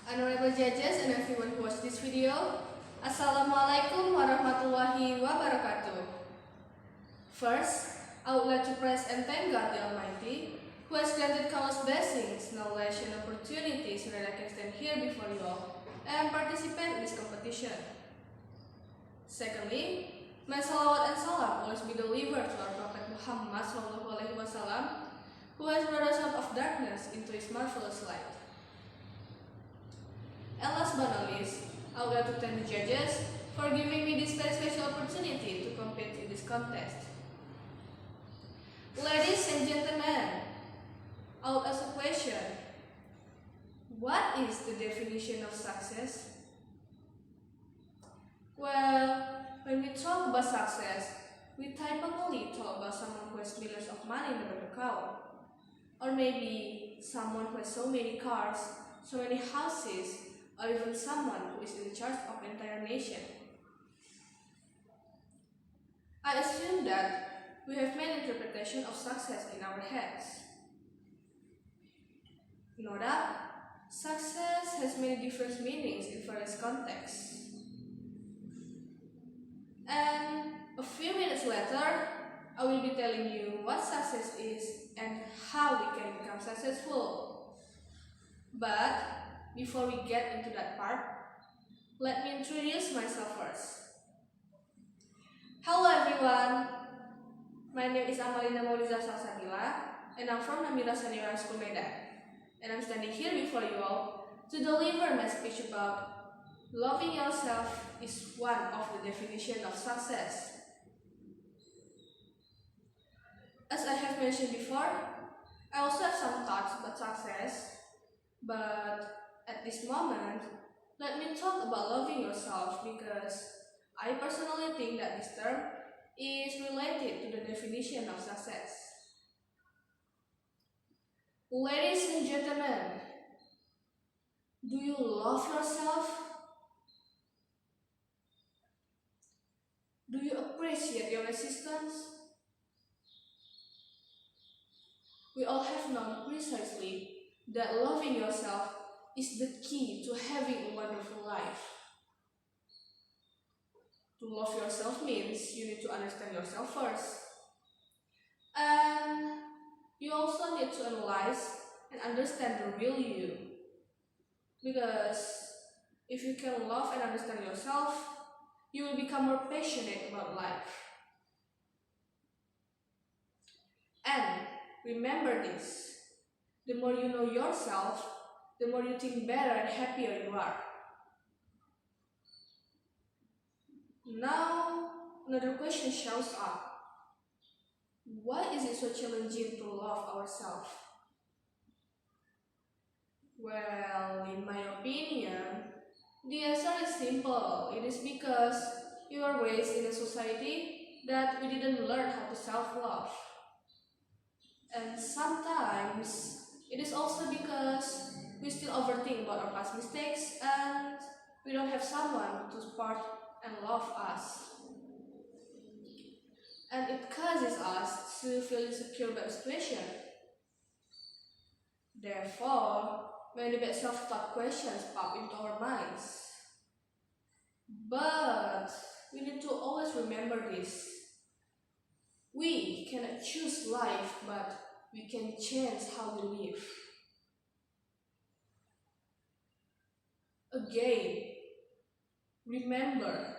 Honorable judges and everyone who watched this video, Assalamu'alaikum Warahmatullahi Wabarakatuh. First, I would like to praise and thank God the Almighty, who has granted countless blessings, knowledge, and opportunities so that I can stand here before you all and participate in this competition. Secondly, may salawat and salam always be delivered to our Prophet Muhammad SAW, who has brought us out of darkness into his marvelous light. And last but not least, I would like to thank the judges for giving me this very special opportunity to compete in this contest. Ladies and gentlemen, I would ask a question. What is the definition of success? Well, when we talk about success, we typically talk about someone who has millions of money in the bank account. Or maybe someone who has so many cars, so many houses, or even someone who is in charge of an entire nation. I assume that we have many interpretations of success in our heads. No doubt, success has many different meanings in various contexts. And a few minutes later, I will be telling you what success is and how we can become successful. But before we get into that part, let me introduce myself first. Hello everyone, my name is Amalina Mauliza Salsabila, and I'm from Namira School Medan. And I'm standing here before you all to deliver my speech about loving yourself is one of the definitions of success. As I have mentioned before, I also have some thoughts about success, but at this moment, let me talk about loving yourself because I personally think that this term is related to the definition of success. Ladies and gentlemen, do you love yourself? Do you appreciate your existence? We all have known precisely that loving yourself is the key to having a wonderful life. To love yourself means you need to understand yourself first. And you also need to analyze and understand the real you. Because if you can love and understand yourself, you will become more passionate about life. And remember this, the more you know yourself, the more you think better and happier you are. Now, another question shows up. Why is it so challenging to love ourselves? Well, in my opinion, the answer is simple. It is because we were raised in a society that we didn't learn how to self-love. And sometimes it is also because we still overthink about our past mistakes and we don't have someone to support and love us. And it causes us to feel insecure about the situation. Therefore, many bad self-talk questions pop into our minds. But we need to always remember this. We cannot choose life, but we can change how we live. Again, remember,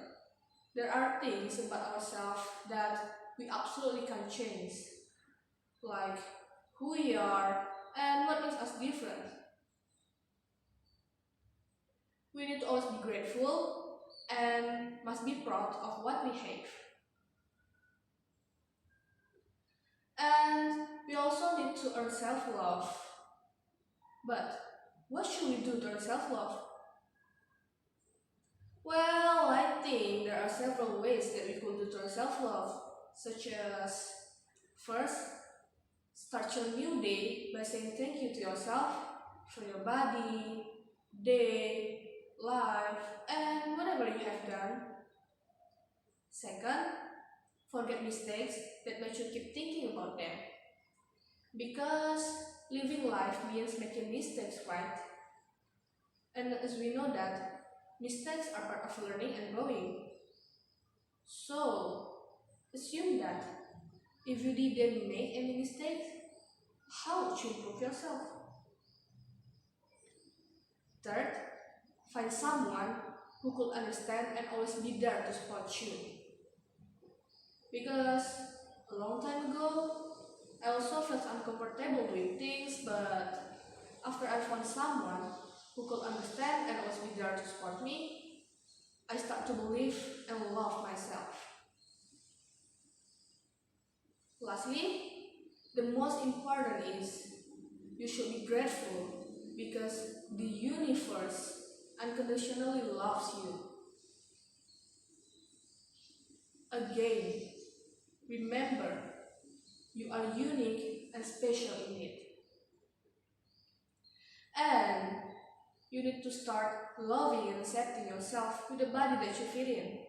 there are things about ourselves that we absolutely can't change, like who we are and what makes us different. We need to always be grateful and must be proud of what we have. And we also need to earn self-love. But what should we do to earn self-love? Well, I think there are several ways that we could do to earn self-love, such as, first, start your new day by saying thank you to yourself for your body, day, life, and whatever you have done. Second, forget mistakes that make you keep thinking about them. Because living life means making mistakes, right? And as we know that mistakes are part of learning and growing. So, assume that if you didn't make any mistakes, how would you improve yourself? Third, find someone who could understand and always be there to support you. Because a long time ago, I also felt uncomfortable doing things, but after I found someone who could understand and always be there to support me, I start to believe and love myself. Lastly, the most important is you should be grateful because the universe unconditionally loves you. Again, remember, you are unique and special in it. And you need to start loving and accepting yourself with the body that you fit in.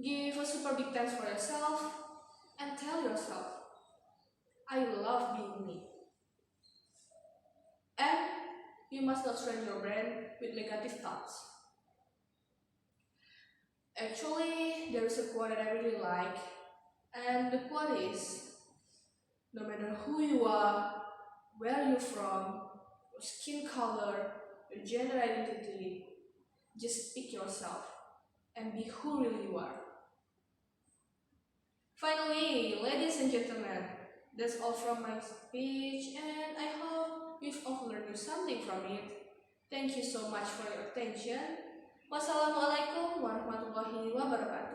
Give a super big thanks for yourself and tell yourself, I love being me. And you must not strain your brain with negative thoughts. Actually, there is a quote that I really like, and the quote is, no matter who you are, where you're from, your skin color, your gender identity, just pick yourself and be who really you are. Finally, ladies and gentlemen, that's all from my speech, and I hope you've all learned something from it. Thank you so much for your attention. Wassalamualaikum warahmatullahi wabarakatuh.